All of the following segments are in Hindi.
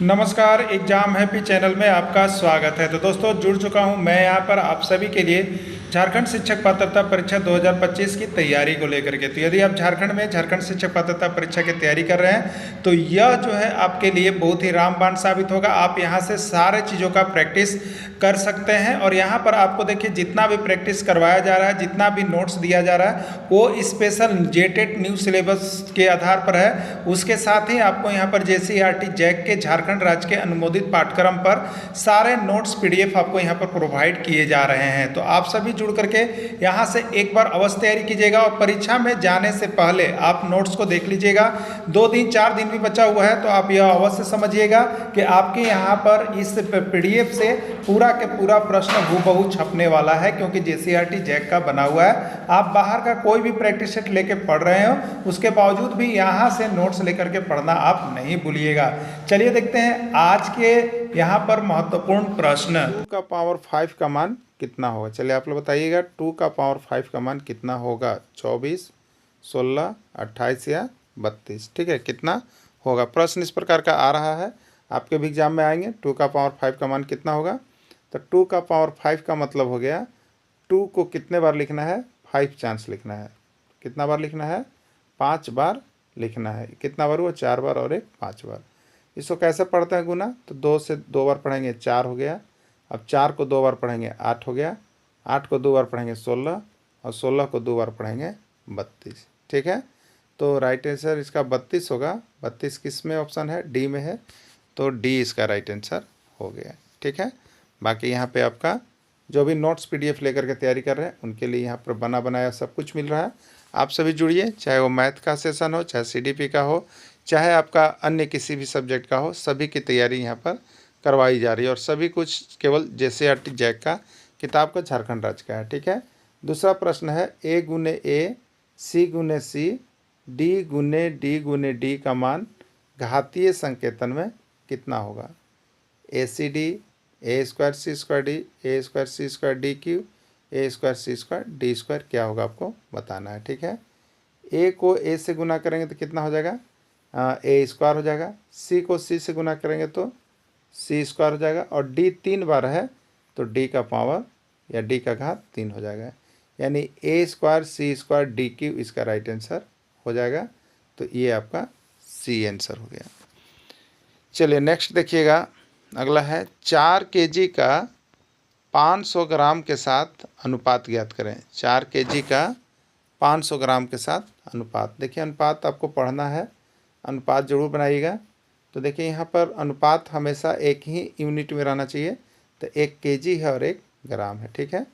नमस्कार, एग्जाम हैप्पी चैनल में आपका स्वागत है। तो दोस्तों जुड़ चुका हूं मैं यहाँ पर आप सभी के लिए झारखंड शिक्षक पात्रता परीक्षा 2025 की तैयारी को लेकर के। तो यदि आप झारखंड में झारखंड शिक्षक पात्रता परीक्षा की तैयारी कर रहे हैं तो यह जो है आपके लिए बहुत ही रामबाण साबित होगा। आप यहाँ से सारे चीज़ों का प्रैक्टिस कर सकते हैं और यहाँ पर आपको देखिए जितना भी प्रैक्टिस करवाया जा रहा है, जितना भी नोट्स दिया जा रहा है वो स्पेशल जेटेट न्यू सिलेबस के आधार पर है। उसके साथ ही आपको यहाँ पर JCERT जैक के झारखंड राज्य के अनुमोदित पाठ्यक्रम पर सारे नोट्स PDF आपको यहाँ पर प्रोवाइड किए जा रहे हैं। तो आप सभी जुड़ करके यहाँ से एक बार अवश्य तैयारी कीजिएगा और परीक्षा में जाने से पहले आप नोट्स को देख लीजिएगा। 2 दिन 4 दिन भी बचा हुआ है तो आप यह अवश्य समझिएगा कि आपके यहाँ पर इस PDF से पूरा के पूरा प्रश्न हूबहू छपने वाला है, क्योंकि JCERT जैक का बना हुआ है। आप बाहर का कोई भी प्रैक्टिस सेट लेके पढ़ रहे हो उसके बावजूद भी यहाँ से नोट्स लेकर के पढ़ना आप नहीं भूलिएगा। चलिए देखते हैं आज के यहाँ पर महत्वपूर्ण प्रश्न। 2 का पावर 5 का मान कितना होगा? चलिए आप लोग बताइएगा 2 का पावर 5 का मान कितना होगा? 24, 16, 28 या 32? ठीक है, कितना होगा? प्रश्न इस प्रकार का आ रहा है, आपके भी एग्जाम में आएंगे। 2 का पावर 5 का मान कितना होगा? तो 2 का पावर 5 का मतलब हो गया 2 को कितने बार लिखना है? 5 चांस लिखना है। कितना बार लिखना है? 5 बार लिखना है। कितना बार हुआ? 4 बार और एक 5 बार। इसको कैसे पढ़ते हैं गुना? तो 2 से 2 बार पढ़ेंगे 4 हो गया। अब 4 को 2 बार पढ़ेंगे 8 हो गया। 8 को 2 बार पढ़ेंगे 16 और 16 को 2 बार पढ़ेंगे 32। ठीक है, तो राइट आंसर इसका 32 होगा। 32 किस में ऑप्शन है? डी में है, तो डी इसका राइट आंसर हो गया। ठीक है, बाकी यहाँ पे आपका जो भी नोट्स PDF लेकर के तैयारी कर रहे हैं उनके लिए यहाँ पर बना बनाया सब कुछ मिल रहा है। आप सभी जुड़िए, चाहे वो मैथ का सेशन हो, चाहे CDP का हो, चाहे आपका अन्य किसी भी सब्जेक्ट का हो, सभी की तैयारी यहाँ पर करवाई जा रही है और सभी कुछ केवल JCERT जैक का किताब का झारखंड राज्य का है। ठीक है, दूसरा प्रश्न है A गुने A, C गुने C, D गुने D का मान घातीय संकेतन में कितना होगा? ACD, A square C square D, A square C square D Q, A square C square D square क्या होगा आपको बताना है। ठीक है, A को A से गुना करेंगे तो कितना हो जाएगा? A स्क्वायर हो जाएगा। C को C से गुना करेंगे तो C स्क्वायर हो जाएगा और D 3 बार है तो D का पावर या D का घात 3 हो जाएगा, यानी A square C square D Q इसका राइट आंसर हो जाएगा। तो ये आपका C आंसर हो गया। चलिए नेक्स्ट देखिएगा, अगला है 4 kg का 500 ग्राम के साथ अनुपात ज्ञात करें। 4 kg का 500 ग्राम के साथ अनुपात। देखिए अनुपात आपको पढ़ना है, अनुपात जरूर बनाइएगा। तो देखिए यहाँ पर अनुपात हमेशा एक ही यूनिट में रहना चाहिए, तो 1 kg है और 1 ग्राम है। ठीक है,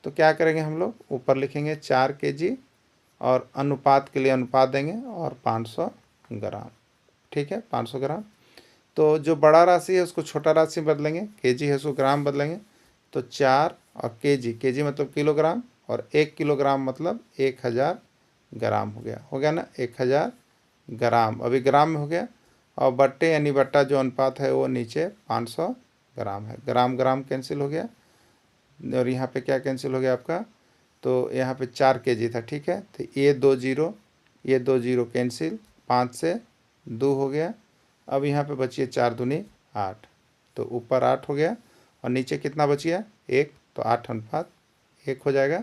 तो क्या करेंगे हम लोग, ऊपर लिखेंगे 4 kg और अनुपात के लिए अनुपात देंगे और 500 ग्राम। ठीक है, 500 ग्राम। तो जो बड़ा राशि है उसको छोटा राशि बदलेंगे, kg है उसको ग्राम बदलेंगे। तो 4 और kg मतलब किलोग्राम और 1 किलोग्राम मतलब 1000 ग्राम हो गया ना, 1000 ग्राम अभी ग्राम में हो गया। और बट्टे यानी बट्टा जो अनुपात है वो नीचे 500 ग्राम है। ग्राम ग्राम कैंसिल हो गया और यहाँ पे क्या कैंसिल हो गया आपका? तो यहाँ पे 4 kg था। ठीक है, तो ये 2 जीरो कैंसिल, 5 से 2 हो गया। अब यहाँ पे बचिए 4 दूनी 8, तो ऊपर 8 हो गया और नीचे कितना बच गया? 1, तो 8 अनुपात 1 हो जाएगा।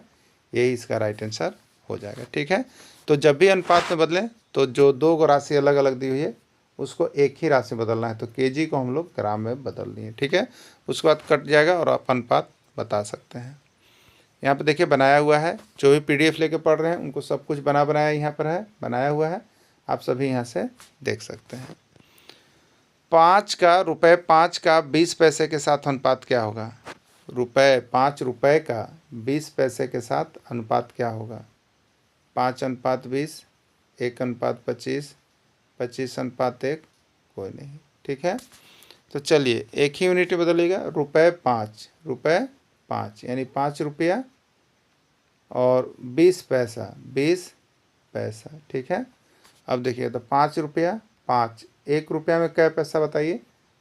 यही इसका राइट आंसर हो जाएगा। ठीक है, तो जब भी अनुपात में बदलें तो जो 2 राशि अलग अलग दी हुई है उसको एक ही राशि बदलना है, तो kg को हम लोग ग्राम में बदल दिए। ठीक है, उसके बाद कट जाएगा और आप अनुपात बता सकते हैं। यहाँ पे देखिए बनाया हुआ है, जो भी PDF लेके पढ़ रहे हैं उनको सब कुछ बनाया यहाँ पर है, बनाया हुआ है, आप सभी यहाँ से देख सकते हैं। 5 का 20 पैसे के साथ अनुपात क्या होगा? 5 रुपये का 20 पैसे के साथ अनुपात क्या होगा? 5 अनुपात 20, 1 अनुपात 25, 25 अनुपात 1, कोई नहीं। ठीक है, तो चलिए एक ही यूनिट बदलिएगा। रुपये 5 यानी 5 रुपया और 20 पैसा 20 पैसा। ठीक है, अब देखिए तो 5 रुपया 5, 1 रुपया में क्या पैसा बताइए?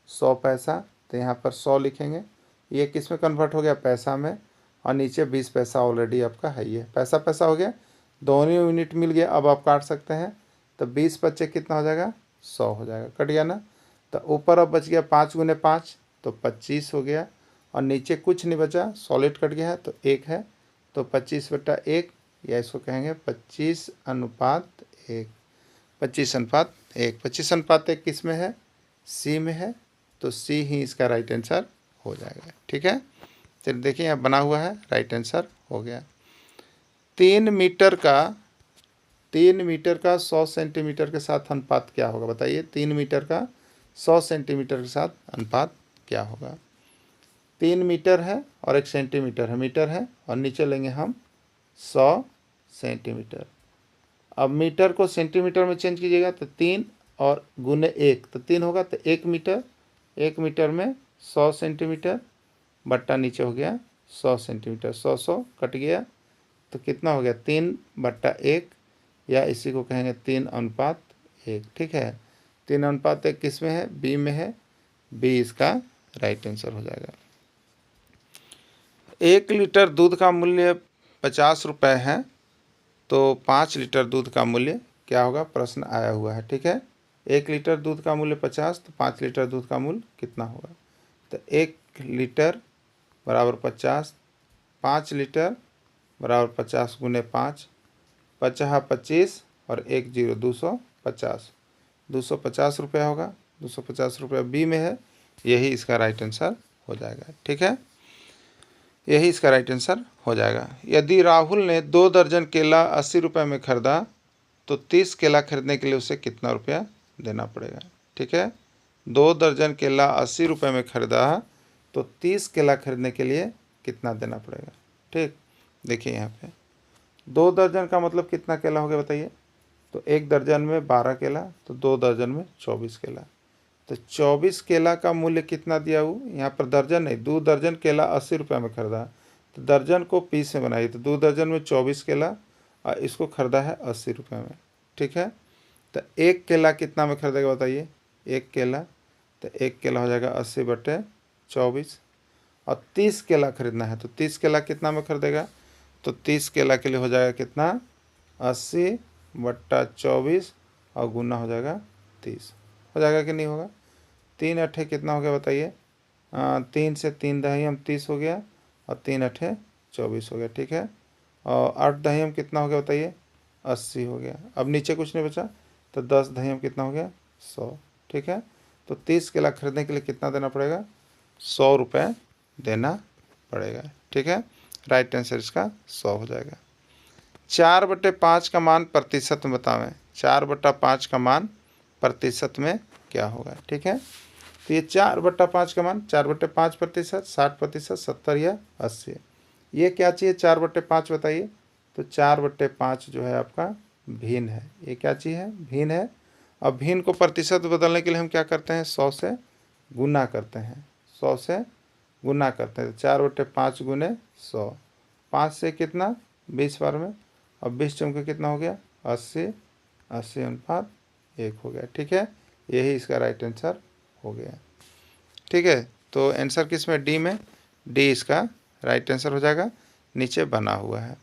100 पैसा, तो यहाँ पर 100 लिखेंगे। ये किस में कन्वर्ट हो गया? पैसा में, और नीचे 20 पैसा ऑलरेडी आपका है, ये पैसा पैसा हो गया, दोनों यूनिट मिल गया। अब आप काट सकते हैं, तो 20 बच्चे कितना हो जाएगा? 100 हो जाएगा, कट गया ना। तो ऊपर अब बच गया 5 गुने 5 तो 25 हो गया, और नीचे कुछ नहीं बचा, सॉलिड कट गया है तो 1 है, तो 25/1, या इसको कहेंगे 25:1। 25:1, 25:1 किस में है? सी में है, तो सी ही इसका राइट आंसर हो जाएगा। ठीक है, चलिए देखिए यहाँ बना हुआ है, राइट आंसर हो गया। 3 मीटर का 100 सेंटीमीटर के साथ अनुपात क्या होगा? बताइए, 3 मीटर का 100 सेंटीमीटर के साथ अनुपात क्या होगा? 3 मीटर है और 1 सेंटीमीटर है, मीटर है, और नीचे लेंगे हम 100 सेंटीमीटर। अब मीटर को सेंटीमीटर में चेंज कीजिएगा तो 3 और गुने 1 तो 3 होगा, तो 1 मीटर, 1 मीटर में 100 सेंटीमीटर बट्टा नीचे हो गया 100 सेंटीमीटर, 100 कट गया तो कितना हो गया? 3/1, या इसी को कहेंगे 3:1। ठीक है, 3:1 किस में है? बी में है, बी इसका राइट आंसर हो जाएगा। 1 लीटर दूध का मूल्य 50 रुपये है, तो 5 लीटर दूध का मूल्य क्या होगा? प्रश्न आया हुआ है। ठीक है, 1 लीटर दूध का मूल्य 50, तो 5 लीटर दूध का मूल्य कितना होगा? तो 1 लीटर बराबर 50, 5 लीटर बराबर 50 गुने 5, 50 25 और 1 0 250, 250 रुपया होगा, 250 रुपया बी में है, यही इसका राइट आंसर हो जाएगा। ठीक है, यही इसका राइट आंसर हो जाएगा। यदि राहुल ने 2 दर्जन केला 80 रुपये में खरीदा तो 30 केला खरीदने के लिए उसे कितना रुपया देना पड़ेगा? ठीक है, 2 दर्जन केला 80 रुपये में खरीदा तो 30 केला खरीदने के लिए कितना देना पड़ेगा? ठीक, देखिए यहाँ पे 2 दर्जन का मतलब कितना केला हो गया बताइए? तो 1 दर्जन में 12 केला, तो 2 दर्जन में 24 केला, तो 24 केला का मूल्य कितना दिया हुआ? यहाँ पर दर्जन नहीं, 2 दर्जन केला 80 रुपये में खरीदा, तो दर्जन को 20 में बनाइए, तो 2 दर्जन में 24 केला, और इसको खरीदा है 80 रुपये में। ठीक है, तो 1 केला कितना में खरीदेगा बताइए? 1 केला, तो 1 केला हो जाएगा 80/24, और 30 केला खरीदना है, तो 30 केला कितना में खरीदेगा? तो 30 केला के लिए हो जाएगा कितना? 80/24 और गुना हो जाएगा 30, हो जाएगा कि नहीं होगा? 3 अट्ठे कितना हो गया बताइए? 3 से 3 दहियम 30 हो गया, और 3 अट्ठे 24 हो गया। ठीक है, और 8 दहियम कितना हो गया बताइए? 80 हो गया। अब नीचे कुछ नहीं बचा, तो 10 दहियम कितना हो गया? 100। ठीक है, तो 30 केला खरीदने के लिए कितना देना पड़ेगा? 100 रुपये देना पड़ेगा। ठीक है, राइट आंसर इसका 100 हो जाएगा। 4/5 का मान प्रतिशत में बतावें। 4/5 का मान प्रतिशत में क्या होगा? ठीक है, तो ये 4/5 का मान 4/5%, 60%, 70 या 80। ये क्या चीज़ है 4/5 बताइए? तो 4/5 जो है आपका भिन्न है। ये क्या चीज़ है? भिन्न है। अब भिन्न को प्रतिशत बदलने के लिए हम क्या करते हैं? 100 से गुना करते हैं, 100 से गुना करते हैं, तो 4/5 गुने 100, 5 से कितना? 20 बार में, अब 20 चौके कितना हो गया? 80, 80:1 हो गया। ठीक है, यही इसका राइट आंसर हो गया। ठीक है, तो आंसर किस में? डी में, डी इसका राइट आंसर हो जाएगा। नीचे बना हुआ है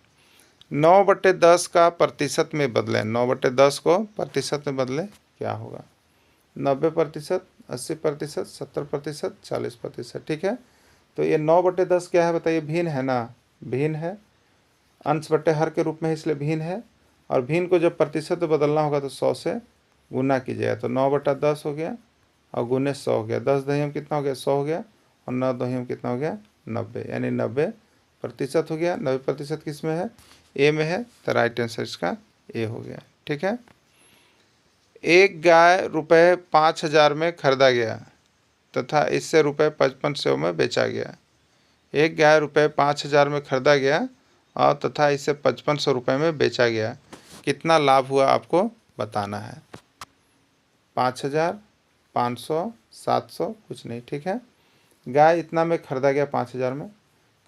9/10 का प्रतिशत में बदलें। 9/10 को प्रतिशत में बदले क्या होगा? 90%, 80%, 70%, 40%। ठीक है, तो ये 9/10 क्या है बताइए? भिन्न है ना, भिन्न है, अंश बटे हर के रूप में, इसलिए भिन्न है। और भिन्न को जब प्रतिशत में बदलना होगा तो 100 से गुना कीजिएगा, तो 9/10 हो गया और गुने 100 हो गया। 10 दहियम कितना हो गया? 100 हो गया, और 9 दहियम कितना हो गया? 90, यानी 90% हो गया। 90% किस में है? ए में है, तो राइट आंसर इसका ए हो गया। ठीक है, एक गाय रुपये 5,000 में खरीदा गया तथा इससे रुपये 5500 में बेचा गया। एक गाय रुपये 5,000 में खरीदा गया और तथा इसे 5500 रुपये में बेचा गया। कितना लाभ हुआ आपको बताना है। 5,000, 500, 700 कुछ नहीं। ठीक है, गाय इतना में खरीदा गया 5,000 में।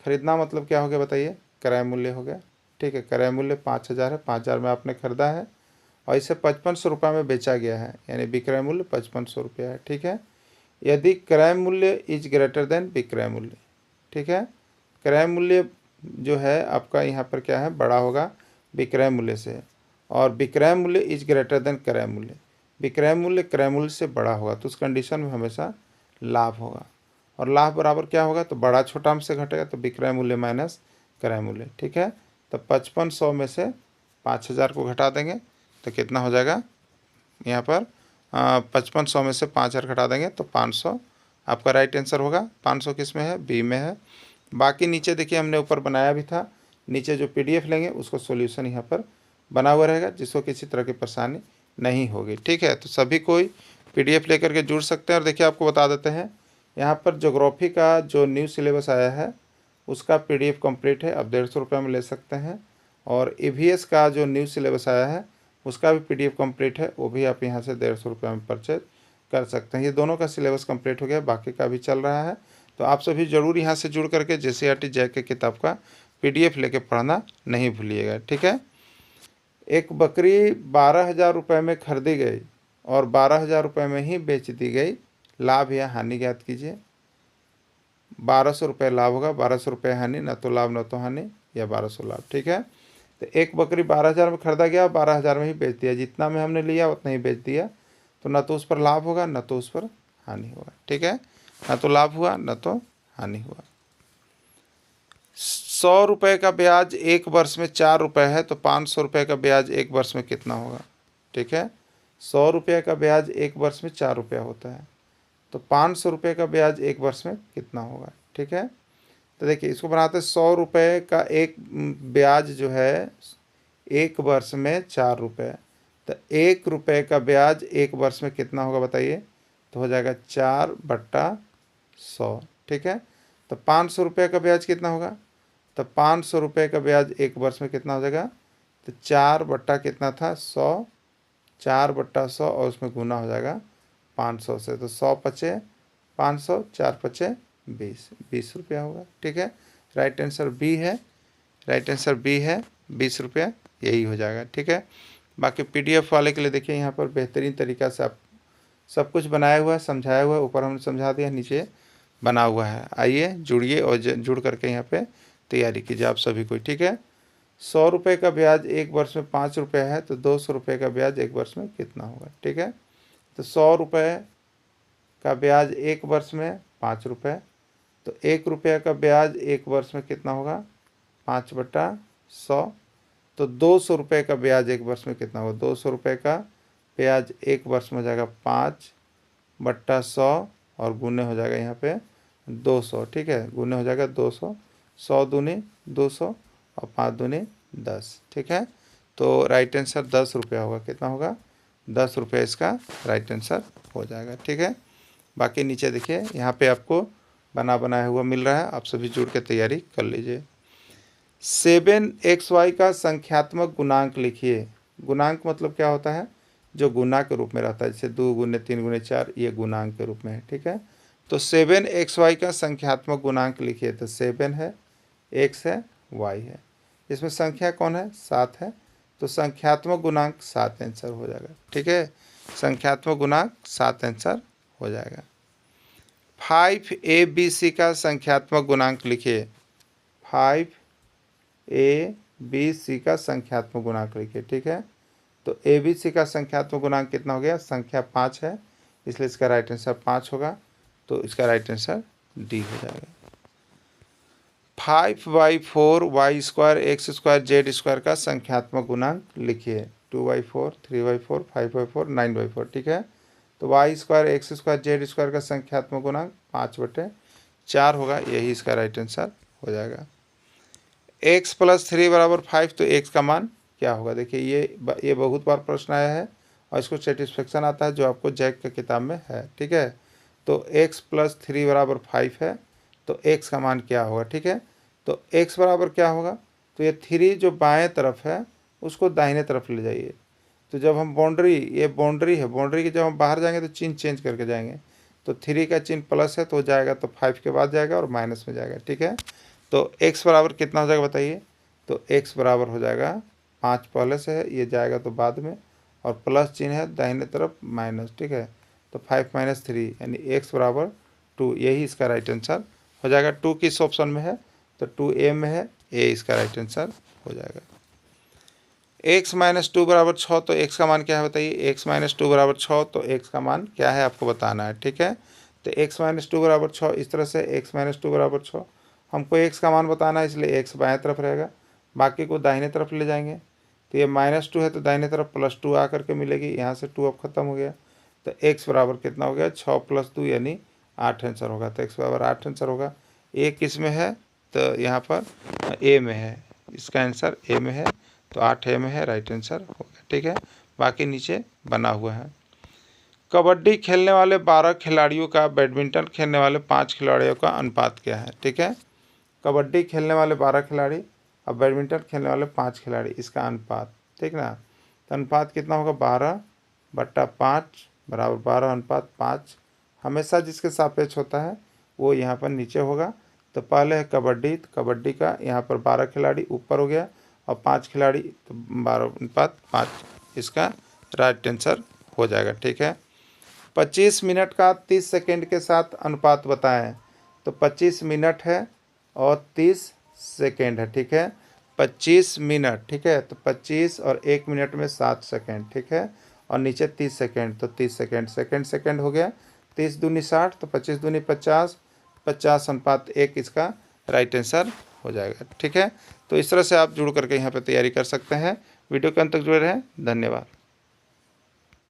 खरीदना मतलब क्या हो गया बताइए? क्रय मूल्य हो गया। ठीक है, क्रय मूल्य 5,000 है, 5,000 में आपने खरीदा है और इसे 5500 रुपये में बेचा गया है, यानी विक्रय मूल्य 5500 रुपया है। ठीक है, यदि क्रय मूल्य इज ग्रेटर देन विक्रय मूल्य। ठीक है, क्रय मूल्य जो है आपका यहाँ पर क्या है? बड़ा होगा विक्रय मूल्य से, और विक्रय मूल्य इज ग्रेटर देन क्रय मूल्य। विक्रय मूल्य क्रय मूल्य से बड़ा होगा तो उस कंडीशन में हमेशा लाभ होगा। और लाभ बराबर क्या होगा, तो बड़ा छोटा अंश से घटेगा तो विक्रय मूल्य माइनस क्रय मूल्य। ठीक है, तो 5500 में से 5000 को घटा देंगे तो कितना हो जाएगा यहाँ पर 5500 में से 5000 घटा देंगे तो 500 आपका राइट आंसर होगा। 500 किस में है, बी में है। बाकी नीचे देखिए हमने ऊपर बनाया भी था, नीचे जो पीडीएफ लेंगे उसको सॉल्यूशन यहाँ पर बना हुआ रहेगा जिसको किसी तरह की परेशानी नहीं होगी। ठीक है, तो सभी कोई पीडीएफ लेकर के जुड़ सकते हैं। और देखिए आपको बता देते हैं यहाँ पर ज्योग्राफी का जो न्यू सिलेबस आया है उसका पीडीएफ कंप्लीट है, अब 150 रुपये में ले सकते हैं। और ईवीएस का जो न्यू सिलेबस आया है उसका भी पीडीएफ कंप्लीट है, वो भी आप यहाँ से 150 रुपये में परचेज कर सकते हैं। ये दोनों का सिलेबस कंप्लीट हो गया, बाकी का भी चल रहा है। तो आप सभी ज़रूर यहाँ से जुड़ करके जेसीईआरटी जैक के किताब का पीडीएफ लेके पढ़ना नहीं भूलिएगा। ठीक है, एक बकरी 12,000 रुपये में खरीदी गई और 12,000 रुपये में ही बेच दी गई, लाभ या हानि ज्ञात कीजिए। 1200 रुपये लाभ होगा, 1200 रुपये हानि, न तो लाभ न तो हानि, या 1200 लाभ। ठीक है, तो एक बकरी 12,000 में खरीदा गया, 12,000 में ही बेच दिया, जितना में हमने लिया उतना ही बेच दिया, तो न तो उस पर लाभ होगा न तो उस पर हानि होगा। ठीक है, न तो लाभ हुआ न तो हानि हुआ। 100 रुपये का ब्याज एक वर्ष में 4 रुपये है तो 500 रुपये का ब्याज एक वर्ष में कितना होगा। ठीक है, 100 रुपये का ब्याज एक वर्ष में 4 रुपया होता है तो 500 रुपये का ब्याज एक वर्ष में कितना होगा। ठीक है, तो देखिए इसको बनाते हैं 100 रुपये का एक ब्याज जो है एक वर्ष में 4 रुपये, तो 1 रुपये का ब्याज एक वर्ष में कितना होगा बताइए, तो हो जाएगा 4/100। ठीक है, तो 500 रुपये का ब्याज कितना होगा, तो 500 रुपये का ब्याज एक वर्ष में कितना हो जाएगा, तो 4 बट्टा कितना था 100, 4/100 और उसमें गुना हो जाएगा 500 से, तो 100 पचे 500, 4 पचे 20 रुपया होगा। ठीक है, राइट आंसर बी है, राइट आंसर बी है, 20 रुपया यही हो जाएगा। ठीक है, बाकी पीडीएफ वाले के लिए देखिए यहाँ पर बेहतरीन तरीका से आप सब कुछ बनाया हुआ है, समझाया हुआ है, ऊपर हमने समझा दिया, नीचे बना हुआ है। आइए जुड़िए और जुड़ करके यहाँ पे तैयारी कीजिए आप सभी को। ठीक है, 100 रुपये का ब्याज एक वर्ष में 5 रुपये है तो 200 रुपये का ब्याज एक वर्ष में कितना होगा। ठीक है, तो 100 रुपये का ब्याज एक वर्ष में 5 रुपये, तो 1 रुपये का ब्याज एक वर्ष में कितना होगा 5/100, तो 200 रुपये का ब्याज एक वर्ष में कितना होगा, 200 रुपये का ब्याज एक वर्ष में हो जाएगा 5/100 और गुने हो जाएगा यहाँ पे 200। ठीक है, गुने हो जाएगा 200, 100 दूनी 200 और 5 दूनी 10। ठीक है, तो राइट आंसर 10 रुपया होगा, कितना होगा 10 रुपये इसका राइट आंसर हो जाएगा। ठीक है, बाकी नीचे देखिए यहाँ पे आपको बनाया हुआ मिल रहा है, आप सभी जुड़ के तैयारी कर लीजिए। 7xy का संख्यात्मक गुणांक लिखिए। गुणांक मतलब क्या होता है, जो गुना के रूप में रहता है, जैसे 2 गुने 3 गुने 4, ये गुणांक के रूप में है। ठीक है, तो 7xy का संख्यात्मक गुणांक लिखिए, तो 7 है, x है, y है, इसमें संख्या कौन है 7 है, तो संख्यात्मक गुणांक 7 आंसर हो जाएगा। ठीक है, संख्यात्मक गुणांक 7 आंसर हो जाएगा। 5abc का संख्यात्मक गुणांक लिखिए। 5abc का संख्यात्मक गुणांक लिखिए। ठीक है, तो abc का संख्यात्मक गुणांक कितना हो गया, संख्या 5 है, इसलिए इसका राइट आंसर 5 होगा, तो इसका राइट आंसर डी हो जाएगा। 5/4 y² x² z² का संख्यात्मक गुणांक लिखिए। 2/4 3/4 5/4 9/4। ठीक है, तो y² x² z² का संख्यात्मक गुणांक 5/4 होगा, यही इसका राइट आंसर हो जाएगा। x + 3 = 5, तो x का मान क्या होगा। देखिए ये बहुत बार प्रश्न आया है और इसको सेटिस्फेक्शन आता है जो आपको जैक के किताब में है। ठीक है, तो x + 3 = 5 है, तो x का मान क्या होगा। ठीक है, तो x बराबर क्या होगा, तो ये 3 जो बाएं तरफ है उसको दाहिने तरफ ले जाइए, तो जब हम बाउंड्री, ये बाउंड्री है, बाउंड्री की जब हम बाहर जाएंगे तो चिन्ह चेंज करके जाएंगे, तो 3 का चिन्ह प्लस है तो जाएगा, तो 5 के बाद जाएगा और माइनस में जाएगा। ठीक है, तो x बराबर कितना हो जाएगा बताइए, तो x बराबर हो जाएगा 5 पहले से है, ये जाएगा तो बाद में, और प्लस चिन्ह है दाहिने तरफ माइनस। ठीक है, तो 5 - 3 यानी x = 2, यही इसका राइट आंसर हो जाएगा। 2 किस ऑप्शन में है, तो 2a में है, a इसका राइट आंसर हो जाएगा। x माइनस 2 बराबर 6, तो x का मान क्या है बताइए। x माइनस 2 बराबर 6, तो x का मान क्या है आपको बताना है, ठीक है। तो x माइनस 2 बराबर 6, इस तरह से x माइनस 2 बराबर 6 हमको x का मान बताना है, इसलिए x बाएं तरफ रहेगा, बाकी को दाहिने तरफ ले जाएंगे। तो ये -2 है तो दाहिने तरफ +2 आ करके मिलेगी, यहाँ से 2 अब खत्म हो गया। तो x बराबर कितना हो गया, 6 + 2 यानी 8 आंसर होगा। तो x बराबर 8 आंसर होगा। a किस में है, तो यहाँ पर a में है, इसका आंसर a में है, तो 8 a में है, राइट आंसर हो गया, ठीक है। बाकी नीचे बना हुआ है। कबड्डी खेलने वाले 12 खिलाड़ियों का बैडमिंटन खेलने वाले 5 खिलाड़ियों का अनुपात क्या है, ठीक है। कबड्डी खेलने वाले 12 खिलाड़ी और बैडमिंटन खेलने वाले 5 खिलाड़ी, इसका अनुपात, ठीक ना। तो अनुपात कितना होगा, 12/5 बराबर 12/5। हमेशा जिसके सापेक्ष होता है वो यहाँ पर नीचे होगा। तो पहले है कबड्डी, तो कबड्डी का यहाँ पर 12 खिलाड़ी ऊपर हो गया और 5 खिलाड़ी, तो 12/5 इसका राइट आंसर हो जाएगा, ठीक है। 25 मिनट का 30 सेकंड के साथ अनुपात बताएं। तो 25 मिनट है और 30 सेकंड है, ठीक है। 25 मिनट, ठीक है, तो 25 और 1 मिनट में 7 सेकंड, ठीक है, और नीचे 30 सेकंड, तो 30 सेकंड, सेकंड हो गया। 30 दूनी 60, तो 25 दूनी 50, 50/1 इसका राइट आंसर हो जाएगा, ठीक है। तो इस तरह से आप जुड़ करके यहाँ पे तैयारी कर सकते हैं। वीडियो के अंत तक जुड़े रहें, धन्यवाद।